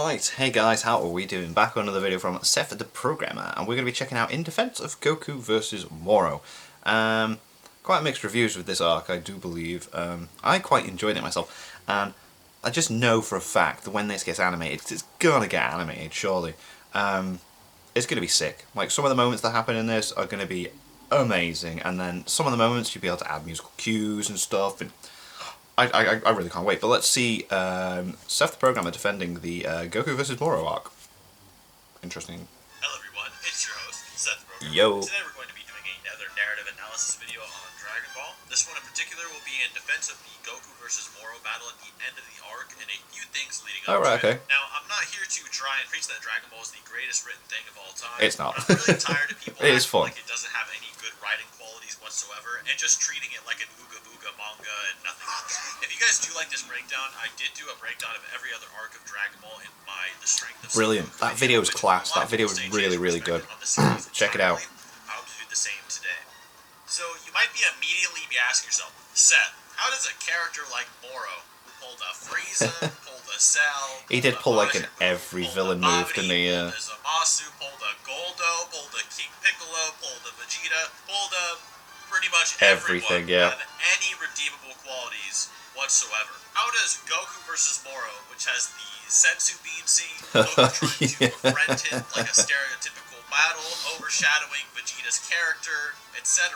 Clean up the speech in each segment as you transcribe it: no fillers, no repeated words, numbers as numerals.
Right, hey guys, how are we doing? Back on another video from Seth the Programmer, and we're going to be checking out In Defense of Goku versus Moro. Quite mixed reviews with this arc, I do believe. I quite enjoyed it myself, and I just know for a fact that when this gets animated, 'cause it's gonna get animated, surely, it's going to be sick. Like, some of the moments that happen in this are going to be amazing, and then some of the moments you'll be able to add musical cues and stuff, and I really can't wait. But let's see Seth the Programmer defending the Goku vs. Moro arc. Interesting. Hello everyone, it's your host, Seth the Programmer. Yo. Today we're going to be doing another narrative analysis video on Dragon Ball. This one in particular will be in defense of the Goku vs. Moro battle at the end of the arc and a few things leading up to it. Now, I'm not here to try and preach that Dragon Ball is the greatest written thing of all time. It's not. I'm really tired of people It is acting fun. like it doesn't have any good writing qualities whatsoever and just treating it like an Ooga Booga manga and nothing else. If you guys do like this breakdown, I did do a breakdown of every other arc of Dragon Ball in my The Strength of Brilliant. That video is class. That video is really, really good. Check it out. I will do the same today. So you might be immediately asking yourself, Seth, how does a character like Moro, who pulled a Frieza, pulled a Cell, He did pull like an every villain move, didn't he? Pulled a Zamasu, pulled a Goldo, pulled a King Piccolo, pulled a Vegeta, pulled a pretty much everything, yeah. Have any redeemable qualities whatsoever. How does Goku vs. Moro, which has the Sensu Bean scene, Goku trying to befriend him like a stereotypical battle, overshadowing Vegeta's character, etc.,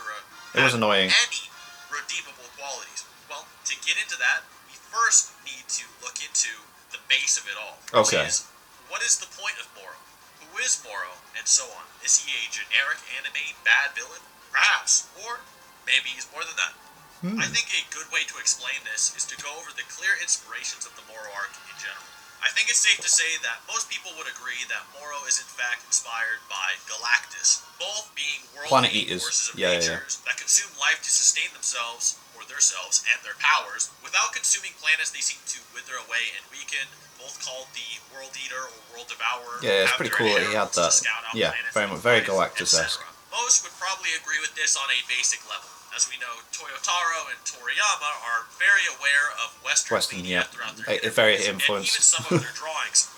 It was annoying. Any redeemable qualities? Well, to get into that, we first need to look into the base of it all. Which is, what is the point of Moro? Who is Moro? And so on. Is he a generic anime bad villain? Perhaps. Or maybe he's more than that. I think a good way to explain this is to go over the clear inspirations of the Moro arc in general. I think it's safe to say that most people would agree that Moro is in fact inspired by Galactus, both being world-eating forces of natures that consume life to sustain themselves, or themselves, and their powers. Without consuming planets, they seem to wither away and weaken, both called the World Eater or World Devourer. Yeah, it's pretty cool that he had that. Yeah, very Galactus-esque. Most would probably agree with this on a basic level. As we know, Toyotaro and Toriyama are very aware of Western media throughout their very and influenced. even some of their drawings.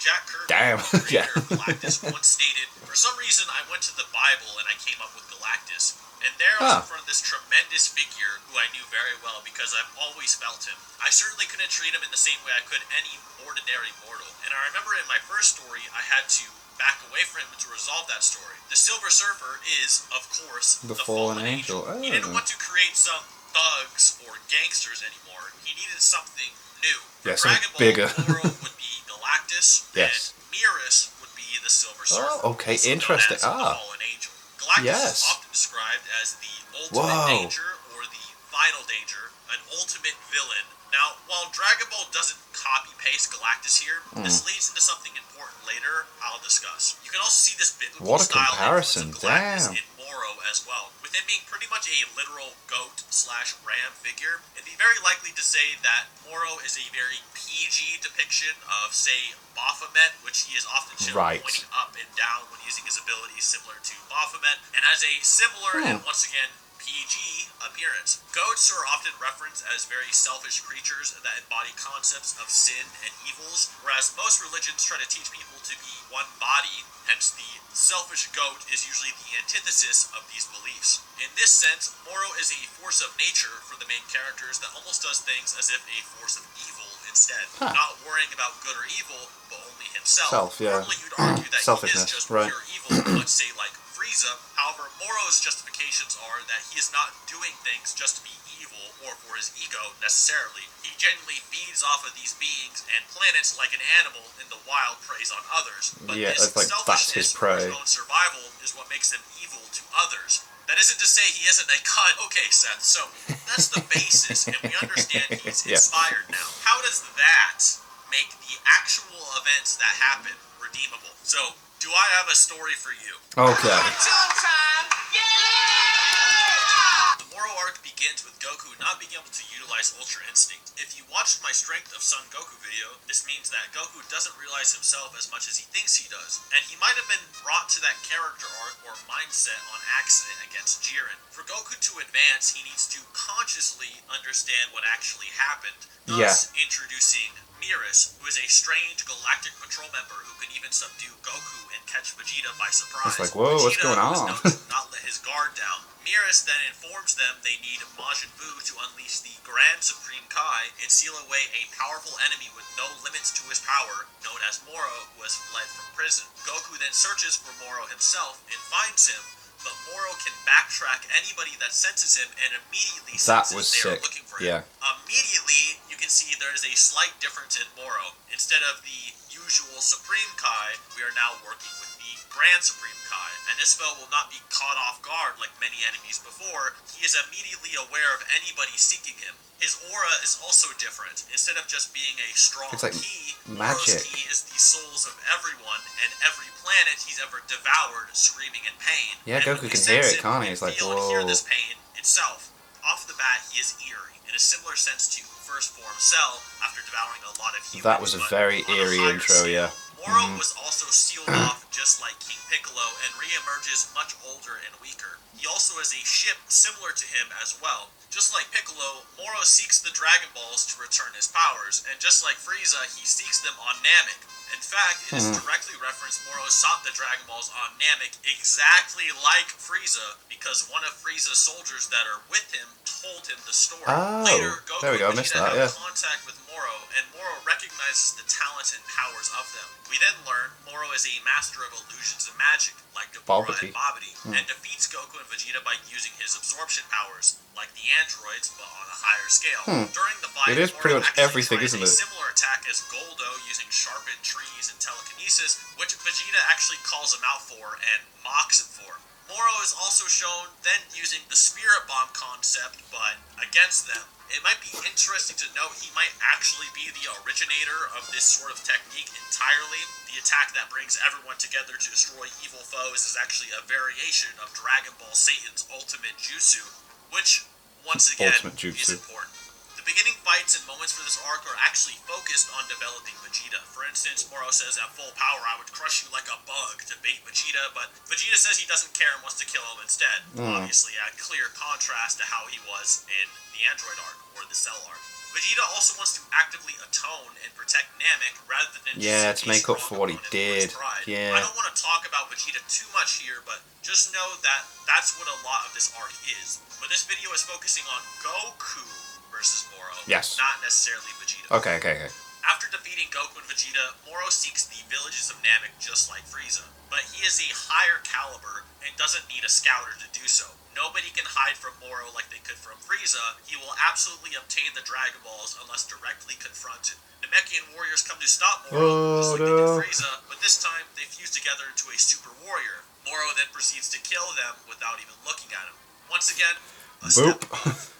Jack Kirby, the creator of Galactus, once stated, "For some reason, I went to the Bible and I came up with Galactus. And there I was in front of this tremendous figure who I knew very well because I've always felt him. I certainly couldn't treat him in the same way I could any ordinary mortal. And I remember in my first story, I had to back away from him to resolve that story. The Silver Surfer is, of course, the fallen angel. He didn't want to create some thugs or gangsters anymore. He needed something new. For Dragon Ball, bigger. Moro would be Galactus, and Mirus would be the Silver Surfer. Oh, okay, interesting. The fallen angel. Galactus is often described as the ultimate danger or the final danger, an ultimate villain. Now, while Dragon Ball doesn't copy-paste Galactus here, this leads into something important later I'll discuss. You can also see this biblical style influence of Galactus in Moro as well. With him being pretty much a literal goat/ram figure, it'd be very likely to say that Moro is a very PG depiction of, say, Baphomet, which he is often shown pointing up and down when using his abilities similar to Baphomet, and has a similar and once again PG appearance. Goats are often referenced as very selfish creatures that embody concepts of sin and evils, whereas most religions try to teach people to be one body, hence the selfish goat is usually the antithesis of these beliefs. In this sense, Moro is a force of nature for the main characters that almost does things as if a force of evil instead, not worrying about good or evil, but only himself. Normally you'd argue that he is just pure evil, let's say like Frieza. However, Moro's justifications are that he is not doing things just to be evil or for his ego necessarily. He genuinely feeds off of these beings and planets like an animal in the wild preys on others. But this selfishness for his own survival is what makes him evil to others. That isn't to say he isn't a cunt. Okay, Seth, so that's the basis, and we understand he's inspired now. How does that make the actual events that happen redeemable? So, do I have a story for you? Okay. The Moro arc begins with Goku not being able to utilize Ultra Instinct. If you watched my Strength of Son Goku video, this means that Goku doesn't realize himself as much as he thinks he does, and he might have been brought to that character arc or mindset on accident against Jiren. For Goku to advance, he needs to consciously understand what actually happened, thus introducing Beerus, who is a strange galactic patrol member who can even subdue Goku and catch Vegeta by surprise. It's like, whoa, what's going on? Vegeta was known to not let his guard down. Beerus then informs them they need Majin Buu to unleash the Grand Supreme Kai and seal away a powerful enemy with no limits to his power, known as Moro, who has fled from prison. Goku then searches for Moro himself and finds him, but Moro can backtrack anybody that senses him and immediately senses they are looking for him. Immediately, you can see there is a slight difference in Moro. Instead of the usual Supreme Kai, we are now working with the Grand Supreme Kai, and this spell will not be caught off guard like many enemies before. He is immediately aware of anybody seeking him. His aura is also different. Instead of just being a strong key, Moro's key is the souls of everyone and every planet he's ever devoured, screaming in pain. Yeah, Goku can hear it, can't he? He's like, whoa. Hear this pain itself. Off the bat, he is eerie, in a similar sense to First Form Cell after devouring a lot of humans. That was a very eerie intro, yeah. Moro was also sealed off just like King Piccolo and re-emerges much older and weaker. He also has a ship similar to him as well. Just like Piccolo, Moro seeks the Dragon Balls to return his powers, and just like Frieza, he seeks them on Namek. In fact, it is directly referenced Moro sought the Dragon Balls on Namek exactly like Frieza, because one of Frieza's soldiers that are with him told him the story. Later, Goku and Vegeta have contact with Moro, and Moro recognizes the talent and powers of them. We then learn Moro is a master of illusions and magic, like Gabora and Babidi, and defeats Goku and Vegeta by using his absorption powers, like the androids, but on a higher scale. During the fight, it is pretty much everything, isn't it? A similar attack as Goldo using sharpened trees and telekinesis, which Vegeta actually calls him out for and mocks him for. Moro is also shown then using the Spirit Bomb concept, but against them. It might be interesting to note he might actually be the originator of this sort of technique entirely. The attack that brings everyone together to destroy evil foes is actually a variation of Dragon Ball Satan's ultimate jutsu, which, once again, is important. The beginning fights and moments for this arc are actually focused on developing Vegeta. For instance, Moro says at full power, I would crush you like a bug to bait Vegeta, but Vegeta says he doesn't care and wants to kill him instead. Obviously, a clear contrast to how he was in the Android arc or the Cell arc. Vegeta also wants to actively atone and protect Namek rather than to make up for what he did. I don't want to talk about Vegeta too much here, but just know that that's what a lot of this arc is. But this video is focusing on Goku versus Moro, not necessarily Vegeta. Okay. After defeating Goku and Vegeta, Moro seeks the villages of Namek just like Frieza, but he is a higher caliber and doesn't need a scouter to do so. Nobody can hide from Moro like they could from Frieza. He will absolutely obtain the Dragon Balls unless directly confronted. Namekian warriors come to stop Moro, just like they did Frieza, but this time they fuse together into a super warrior. Moro then proceeds to kill them without even looking at him. Once again, a step above.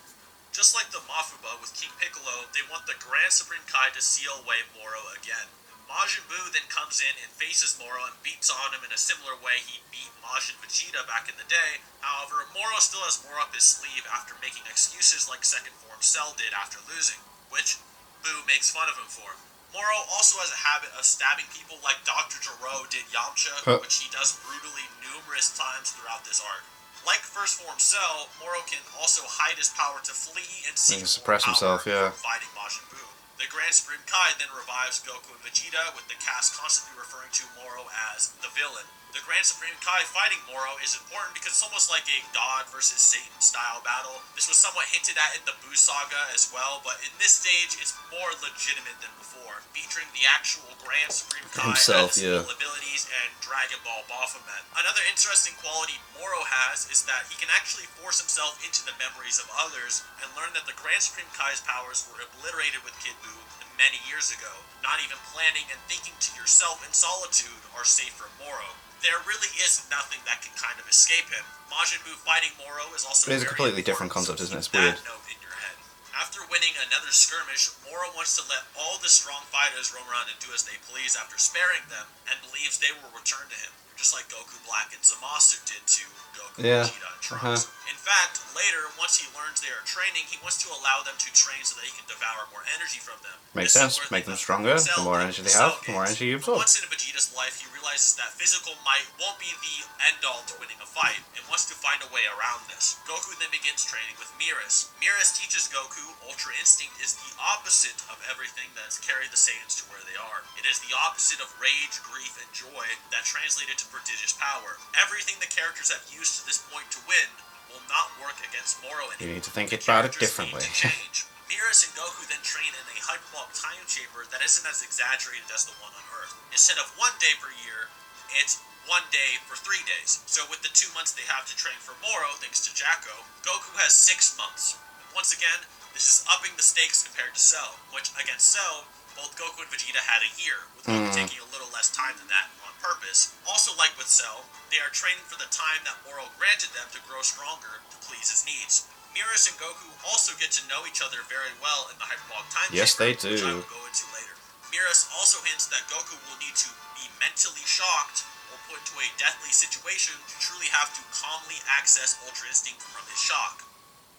Just like the Mafuba with King Piccolo, they want the Grand Supreme Kai to seal away Moro again. Majin Buu then comes in and faces Moro and beats on him in a similar way he beat Majin Vegeta back in the day. However, Moro still has more up his sleeve after making excuses like Second Form Cell did after losing, which Buu makes fun of him for. Moro also has a habit of stabbing people like Dr. Gero did Yamcha, which he does brutally numerous times throughout this arc. Like First Form Cell, Moro can also hide his power to flee and seek suppress himself, from fighting Majin Buu. The Grand Supreme Kai then revives Goku and Vegeta, with the cast constantly referring to Moro as the villain. The Grand Supreme Kai fighting Moro is important because it's almost like a God versus Satan style battle. This was somewhat hinted at in the Buu saga as well, but in this stage it's more legitimate than before, featuring the actual Grand Supreme Kai and his abilities and Dragon Ball Baphomet. Another interesting quality Moro has is that he can actually force himself into the memories of others and learn that the Grand Supreme Kai's powers were obliterated with Kid Buu many years ago. Not even planning and thinking to yourself in solitude are safe for Moro. There really is nothing that can kind of escape him. Majin Buu fighting Moro is also a completely different concept, isn't it? It's weird. Note in your head. After winning another skirmish, Moro wants to let all the strong fighters roam around and do as they please after sparing them, and believes they will return to him, just like Goku Black and Zamasu did to Goku, Vegeta, and Trunks. In fact, later, once he learns they are training, he wants to allow them to train so that he can devour more energy from them. Makes sense. Make them stronger. The more energy they have, the more energy you absorb. Once in Vegeta's life, he realizes realizes that physical might won't be the end-all to winning a fight, and wants to find a way around this. Goku then begins training with Miras. Miras teaches Goku Ultra Instinct is the opposite of everything that has carried the Saiyans to where they are. It is the opposite of rage, grief, and joy that translated to prodigious power. Everything the characters have used to this point to win will not work against Moro anymore. You need to think about it differently. Miras and Goku then train in a hyperbolic time chamber that isn't as exaggerated as the one on Earth. Instead of 1 day per year, it's 1 day for 3 days. So with the 2 months they have to train for Moro, thanks to Jacko, Goku has 6 months. Once again, this is upping the stakes compared to Cell, which against Cell, both Goku and Vegeta had a year, with Goku taking a little less time than that on purpose. Also, like with Cell, they are training for the time that Moro granted them to grow stronger to please his needs. Miras and Goku also get to know each other very well in the hyperbolic time chamber, they do. which I will go into later. Miras also hints that Goku will need to be mentally shocked or put into a deathly situation to truly have to calmly access Ultra Instinct from his shock.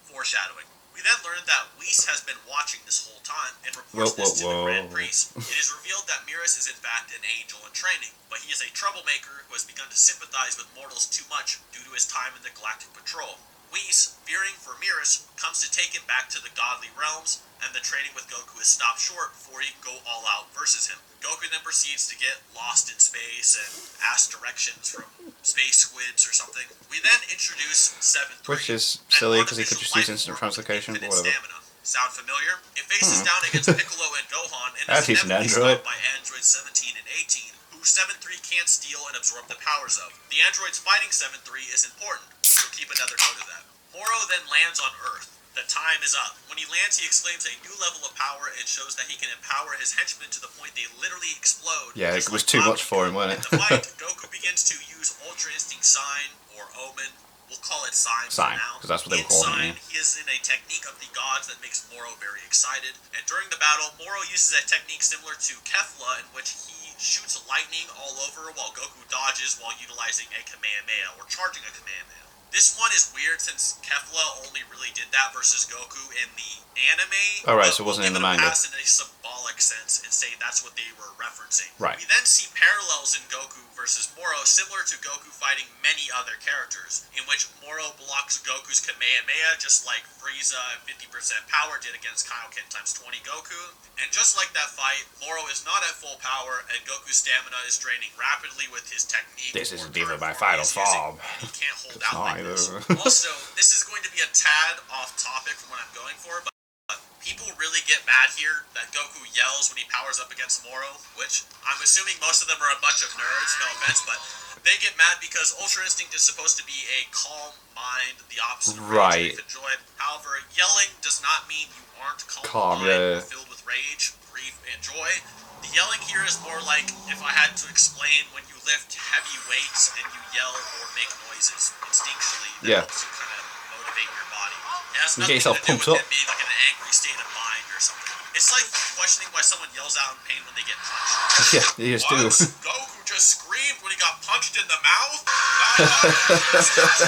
Foreshadowing. We then learn that Whis has been watching this whole time and reports this to the Grand Priest. It is revealed that Miras is in fact an angel in training, but he is a troublemaker who has begun to sympathize with mortals too much due to his time in the Galactic Patrol. Whis, fearing for Miras, comes to take him back to the godly realms, and the training with Goku is stopped short before he can go all out versus him. Goku then proceeds to get lost in space and ask directions from space squids or something. We then introduce 7-3. Which is silly because he could just use instant translocation, but whatever. Stamina. Sound familiar? It faces down against Piccolo and Gohan and is inevitably stopped by androids 17 and 18, who 7-3 can't steal and absorb the powers of. The androids fighting 7-3 is important, so keep another note of that. Moro then lands on Earth. The time is up. When he lands, he exclaims a new level of power and shows that he can empower his henchmen to the point they literally explode. Yeah, it was too much for him, wasn't it? In the fight, Goku begins to use Ultra Instinct Sign, or Omen. We'll call it Sign for now. Because that's what they were calling it. He is in a technique of the gods that makes Moro very excited. And during the battle, Moro uses a technique similar to Kefla, in which he shoots lightning all over while Goku dodges while utilizing a Kamehameha, or charging a Kamehameha. This one is weird since Kefla only really did that versus Goku in the anime. Alright, so it wasn't in the manga. Pass in a symbolic sense and say that's what they were referencing. Right. We then see parallels in Goku versus Moro similar to Goku fighting many other characters, in which Moro blocks Goku's Kamehameha just like Frieza at 50% power did against Kaioken times 20 Goku. And just like that fight, Moro is not at full power and Goku's stamina is draining rapidly with his technique. This is Diva by Final Form. He can't hold out like this. Also, this is going to be a tad off topic from what I'm going for, but people really get mad here that Goku yells when he powers up against Moro, which I'm assuming most of them are a bunch of nerds, no offense, but they get mad because Ultra Instinct is supposed to be a calm mind, the opposite of rage, grief, and joy. However, yelling does not mean you aren't calm mind, filled with rage, grief, and joy. The yelling here is more like if I had to explain when you lift heavy weights and you yell or make noises instinctually, that helps you kind of motivate your body. It has nothing to do with it being like an angry state of mind or something. It's like questioning why someone yells out in pain when they get punched. Yeah, they just do. Goku just screamed when he got punched in the mouth?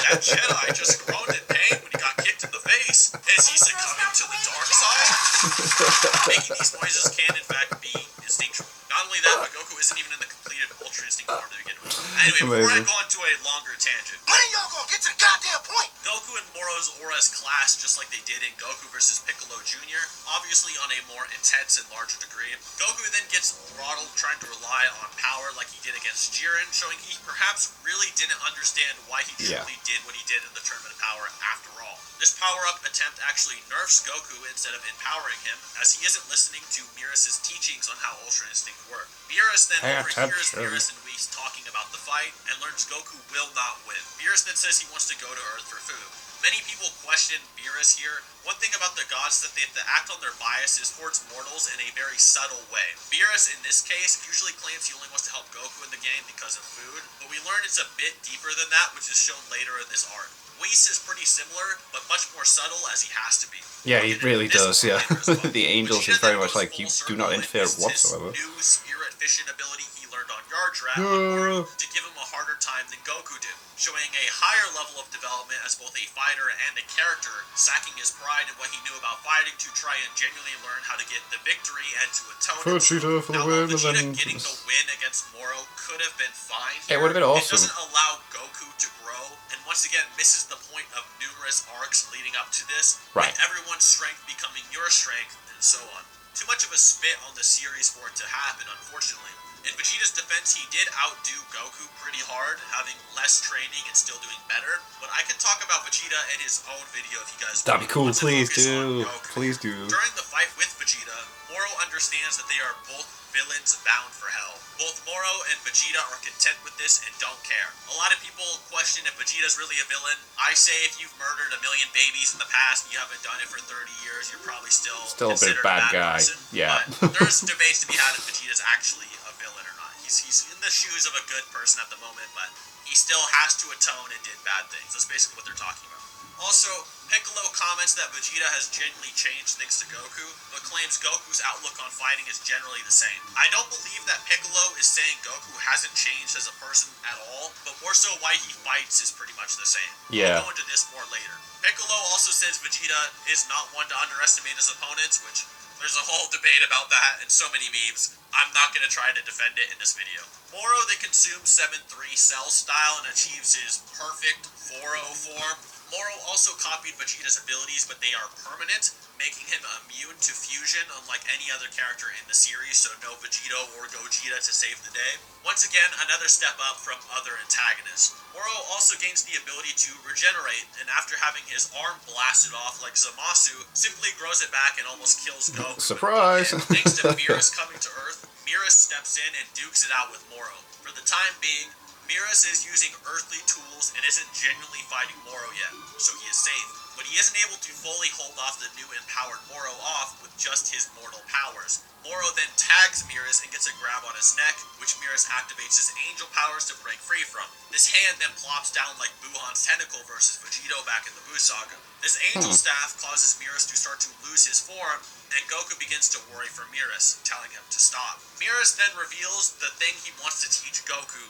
That Jedi just groaned in pain when he got kicked in the face. Is he succumbing to the dark side? Making these noises can in fact be instinctual. Not only that, but Goku isn't even in the completed Ultra Instinct form to begin with. Anyway, before I go on to a longer tangent, when are y'all gonna get to the goddamn point? Goku and Moro's auras clash just like they did in Goku vs. Piccolo Jr., obviously on a more intense and larger degree. Goku then gets throttled trying to rely on power like he did against Jiren, showing he perhaps really didn't understand why he truly did what he did in the Tournament of Power after all. This power-up attempt actually nerfs Goku instead of empowering him, as he isn't listening to Miras' teachings on how Ultra Instinct work. Miras then overhears Miras and Whis talking about the fight, and learns Goku will not win. Miras then says he wants to go to Earth for food. Many people question Miras here. One thing about the gods is that they have to act on their biases towards mortals in a very subtle way. Miras, in this case, usually claims he only wants to help Goku in the game because of food, but we learn it's a bit deeper than that, which is shown later in this arc. Whis is pretty similar, but much more subtle, as he has to be. Yeah, he really does, yeah. The Angels is very much like, you do not interfere whatsoever. New spirit efficient ability he learned on Yardrat on Mori to give him a harder time than Goku did, showing a higher level of development as both a fighter and a character, sacking his pride in what he knew about fighting to try and genuinely learn how to get the victory and to atone himself. Now, while Vegeta getting the win against Moro could have been fine here, it would have been awesome. It doesn't allow Goku to grow, and once again misses the point of numerous arcs leading up to this, right, with everyone's strength becoming your strength, and so on. Too much of a spit on the series for it to happen, unfortunately. In Vegeta's defense, he did outdo Goku pretty hard, having less training and still doing better. But I could talk about Vegeta in his own video if you guys want. That'd be cool, please do. Please do. During the fight with Vegeta, Moro understands that they are both villains bound for hell. Both Moro and Vegeta are content with this and don't care. A lot of people question if Vegeta's really a villain. I say if you've murdered 1 million babies in the past and you haven't done it for 30 years, you're probably still a bit bad guy. Person. Yeah. But there's debates to be had if Vegeta's actually a villain or not. He's in the shoes of a good person at the moment, but he still has to atone and did bad things. That's basically what they're talking about. Also, Piccolo comments that Vegeta has genuinely changed thanks to Goku, but claims Goku's outlook on fighting is generally the same. I don't believe that Piccolo is saying Goku hasn't changed as a person at all, but more so why he fights is pretty much the same. Yeah. I'll go into this more later. Piccolo also says Vegeta is not one to underestimate his opponents, which there's a whole debate about that and so many memes. I'm not going to try to defend it in this video. Moro then consumes 7-3 Cell style and achieves his perfect 4-0 form. Moro also copied Vegeta's abilities, but they are permanent, making him immune to fusion, unlike any other character in the series, so no Vegeta or Gogeta to save the day. Once again, another step up from other antagonists. Moro also gains the ability to regenerate, and after having his arm blasted off like Zamasu, simply grows it back and almost kills Goku. Surprise! And thanks to Beerus coming to Earth, Beerus steps in and dukes it out with Moro. For the time being, Beerus is using earthly tools and isn't genuinely fighting Moro yet, so he is safe. But he isn't able to fully hold off the new empowered Moro off with just his mortal powers. Moro then tags Beerus and gets a grab on his neck, which Beerus activates his angel powers to break free from. This hand then plops down like Buhan's tentacle versus Vegito back in the Buu Saga. This angel staff causes Beerus to start to lose his form, and Goku begins to worry for Beerus, telling him to stop. Beerus then reveals the thing he wants to teach Goku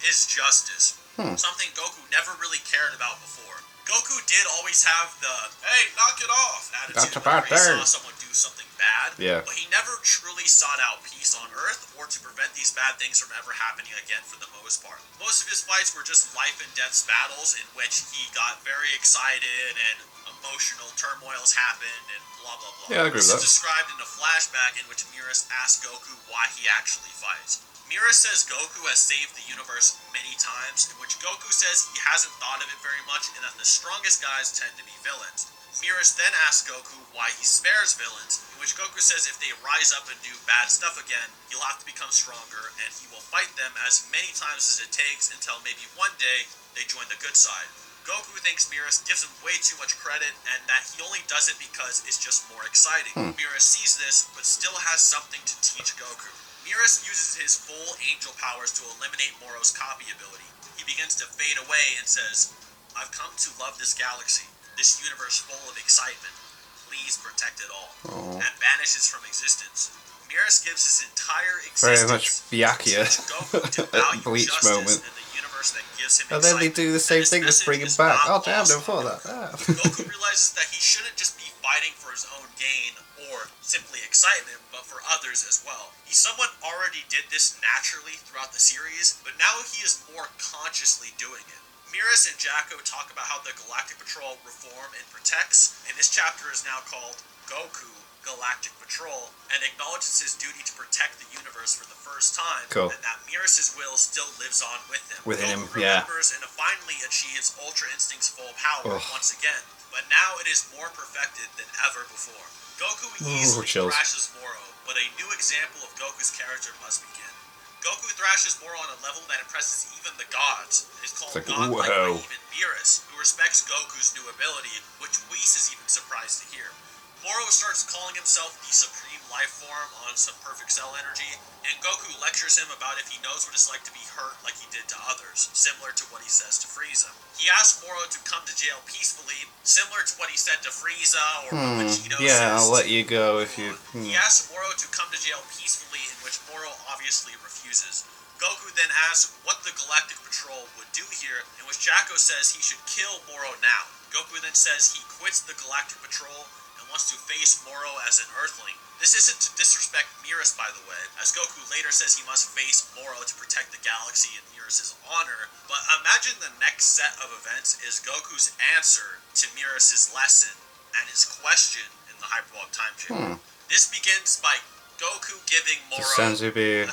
is justice. Something Goku never really cared about before. Goku did always have the, hey, knock it off attitude whenever he saw someone do something bad, but he never truly sought out peace on Earth or to prevent these bad things from ever happening again for the most part. Most of his fights were just life and death battles in which he got very excited and emotional turmoils happened and blah blah blah. Yeah, I agree with that. This is described in a flashback in which Beerus asks Goku why he actually fights. Beerus says Goku has saved the universe many times, in which Goku says he hasn't thought of it very much and that the strongest guys tend to be villains. Beerus then asks Goku why he spares villains, in which Goku says if they rise up and do bad stuff again, he'll have to become stronger and he will fight them as many times as it takes until maybe one day they join the good side. Goku thinks Beerus gives him way too much credit and that he only does it because it's just more exciting. Beerus sees this, but still has something to teach Goku. Beerus uses his full angel powers to eliminate Moro's copy ability. He begins to fade away and says, I've come to love this galaxy, this universe full of excitement. Please protect it all. And vanishes from existence. Beerus gives his entire existence very much Byakuya Goku to value Bleach justice moment. in the universe that gives him And then they do the same thing with bring him back. Oh damn, never thought of that. Goku realizes that he shouldn't just be fighting for his own gain or simply excitement, but for others as well. He somewhat already did this naturally throughout the series, but now he is more consciously doing it. Beerus and Jacko talk about how the Galactic Patrol reform and protects, and this chapter is now called Goku Galactic Patrol, and acknowledges his duty to protect the universe for the first time, and that Beerus' will still lives on with him. Goku remembers and finally achieves Ultra Instinct's full power once again, but now it is more perfected than ever before. Goku easily thrashes Moro, but a new example of Goku's character must begin. Goku thrashes Moro on a level that impresses even the gods. It is called godlike by even Beerus, who respects Goku's new ability, which Whis is even surprised to hear. Moro starts calling himself the Supreme Life Form on some Perfect Cell energy, and Goku lectures him about if he knows what it's like to be hurt like he did to others, similar to what he says to Frieza. He asks Moro to come to jail peacefully, similar to what he said to Frieza or what Vegito says. I'll let you go if you... He asks Moro to come to jail peacefully, in which which Moro obviously refuses. Goku then asks what the Galactic Patrol would do here, in which Jacko says he should kill Moro now. Goku then says he quits the Galactic Patrol and wants to face Moro as an Earthling. This isn't to disrespect Miras, by the way, as Goku later says he must face Moro to protect the galaxy in Miras' honor, but imagine the next set of events is Goku's answer to Miras' lesson and his question in the Hyperbolic Time Chamber. This begins by Goku giving Moro a senzu bean.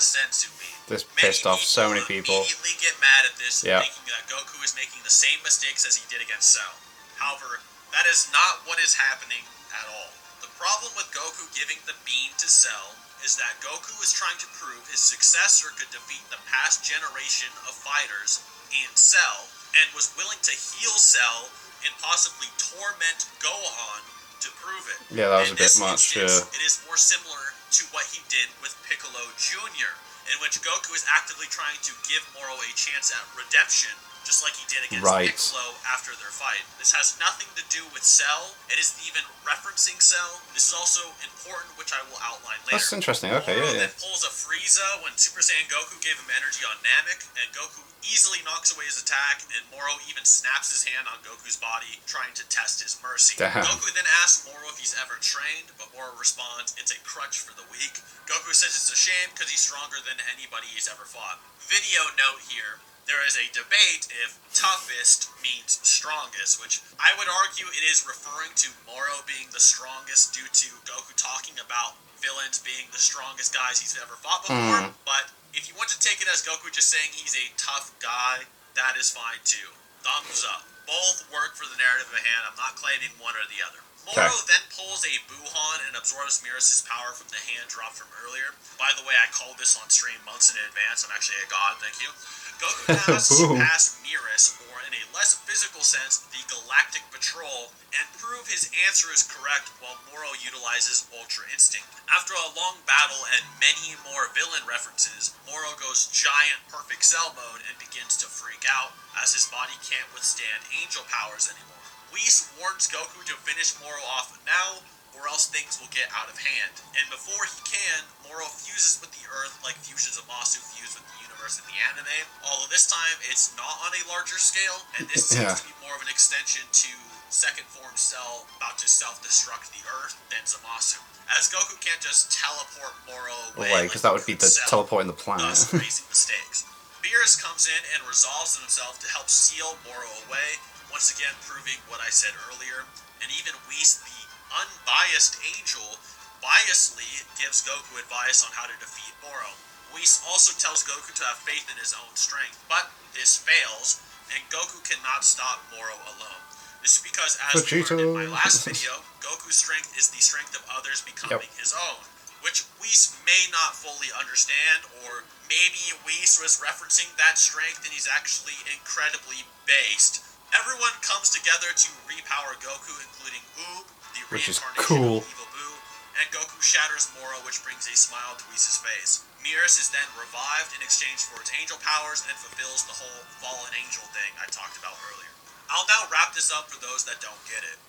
This pissed off so many people. Immediately get mad at this, thinking that Goku is making the same mistakes as he did against Cell. However, that is not what is happening at all. The problem with Goku giving the bean to Cell is that Goku is trying to prove his successor could defeat the past generation of fighters in Cell, and was willing to heal Cell and possibly torment Gohan to prove it. Yeah, that was a bit much. It is more similar to what he did with Piccolo Jr., in which Goku is actively trying to give Moro a chance at redemption, just like he did against Piccolo after their fight. This has nothing to do with Cell. It isn't even referencing Cell. This is also important, which I will outline later. That's interesting. Okay, Moro then pulls a Frieza when Super Saiyan Goku gave him energy on Namek, and Goku easily knocks away his attack, and Moro even snaps his hand on Goku's body, trying to test his mercy. Damn. Goku then asks Moro if he's ever trained, but Moro responds, it's a crutch for the weak. Goku says it's a shame because he's stronger than anybody he's ever fought. Video note here. There is a debate if toughest means strongest, which I would argue it is referring to Moro being the strongest due to Goku talking about villains being the strongest guys he's ever fought before. But if you want to take it as Goku just saying he's a tough guy, that is fine too. Thumbs up. Both work for the narrative at hand. I'm not claiming one or the other. Moro then pulls a Buhan and absorbs Miras' power from the hand drop from earlier. By the way, I called this on stream months in advance. I'm actually a god, thank you. Goku now has to pass Miras, or in a less physical sense, the Galactic Patrol, and prove his answer is correct while Moro utilizes Ultra Instinct. After a long battle and many more villain references, Moro goes giant perfect Cell mode and begins to freak out, as his body can't withstand angel powers anymore. Whis warns Goku to finish Moro off now, or else things will get out of hand. And before he can, Moro fuses with the Earth like fusions of Masu fuse with the universe in the anime, although this time it's not on a larger scale, and this seems to be more of an extension to second form Cell about to self-destruct the Earth than Zamasu. As Goku can't just teleport Moro away, because that would be the teleporting the planet. Thus raising the stakes. Beerus comes in and resolves himself to help seal Moro away, once again proving what I said earlier, and even Whis, the unbiased angel, biasly gives Goku advice on how to defeat Moro. Whis also tells Goku to have faith in his own strength, but this fails, and Goku cannot stop Moro alone. This is because, as we learned in my last video, Goku's strength is the strength of others becoming his own, which Whis may not fully understand, or maybe Whis was referencing that strength and he's actually incredibly based. Everyone comes together to repower Goku, including Oob, the reincarnation of Evil Boo, and Goku shatters Moro, which brings a smile to Whis' face. Miras is then revived in exchange for its angel powers and fulfills the whole fallen angel thing I talked about earlier. I'll now wrap this up for those that don't get it.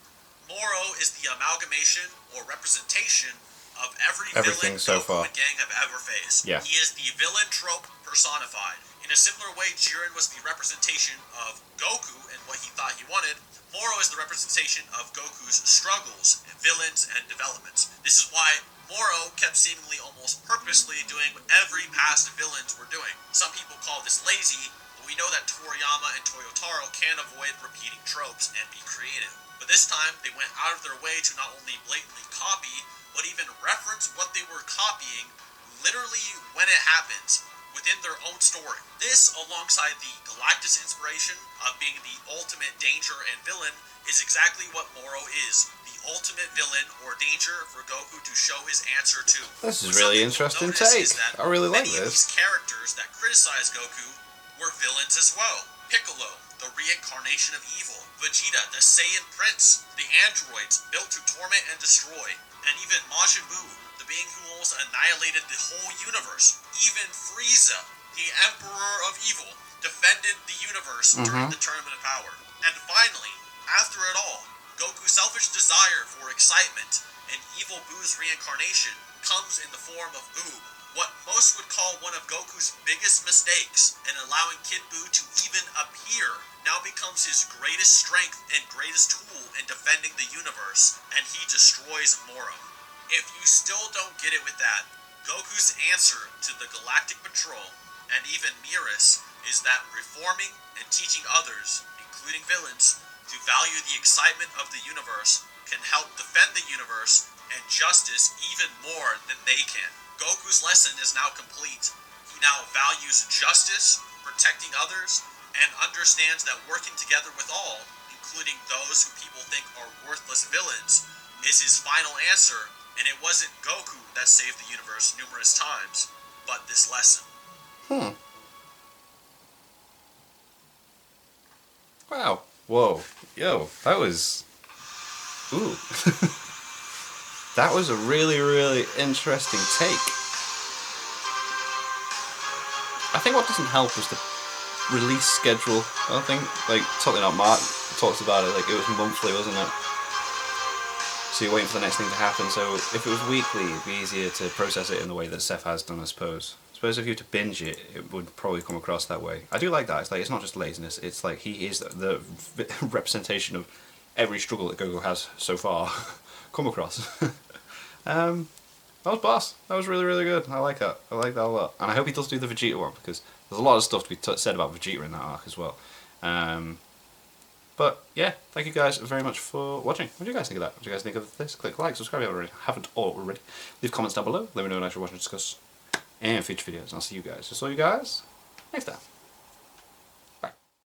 Moro is the amalgamation or representation of every villain Goku and gang have ever faced. Yeah. He is the villain trope personified. In a similar way, Jiren was the representation of Goku and what he thought he wanted, Moro is the representation of Goku's struggles, villains, and developments. This is why Moro kept seemingly almost purposely doing what every past villains were doing. Some people call this lazy, but we know that Toriyama and Toyotaro can't avoid repeating tropes and be creative. But this time, they went out of their way to not only blatantly copy, but even reference what they were copying literally when it happens, within their own story. This, alongside the Galactus inspiration of being the ultimate danger and villain, is exactly what Moro is. The ultimate villain or danger for Goku to show his answer to. This is really interesting take. I really like this. Many of these characters that criticize Goku were villains as well. Piccolo, the reincarnation of evil. Vegeta, the Saiyan Prince. The androids, built to torment and destroy. And even Majin Buu, the being who almost annihilated the whole universe. Even Frieza, the Emperor of Evil, defended the universe during the Tournament of Power. And finally, after it all, Goku's selfish desire for excitement and Evil Buu's reincarnation comes in the form of Oob, what most would call one of Goku's biggest mistakes in allowing Kid Buu to even appear, now becomes his greatest strength and greatest tool in defending the universe, and he destroys Moro. If you still don't get it with that, Goku's answer to the Galactic Patrol, and even Miras, is that reforming and teaching others, including villains, to value the excitement of the universe can help defend the universe and justice even more than they can. Goku's lesson is now complete. He now values justice, protecting others, and understands that working together with all, including those who people think are worthless villains, is his final answer, and it wasn't Goku that saved the universe numerous times, but this lesson. Wow. Whoa. Yo, that was... Ooh. That was a really, really interesting take. I think what doesn't help was the release schedule. I think, like, totally not Mark talks about it, like, it was monthly, wasn't it? So you're waiting for the next thing to happen, so if it was weekly, it'd be easier to process it in the way that Seth has done, I suppose. I suppose if you were to binge it, it would probably come across that way. I do like that. It's like, it's not just laziness, it's like he is the representation of every struggle that Goku has so far come across. That was boss. That was really, really good. I like that. I like that a lot. And I hope he does do the Vegeta one, because there's a lot of stuff to be said about Vegeta in that arc as well. But yeah, thank you guys very much for watching. What do you guys think of that? What do you guys think of this? Click like, subscribe if you haven't already. Leave comments down below. Let me know what I should watch and discuss and future videos. And I'll see you guys. Next time.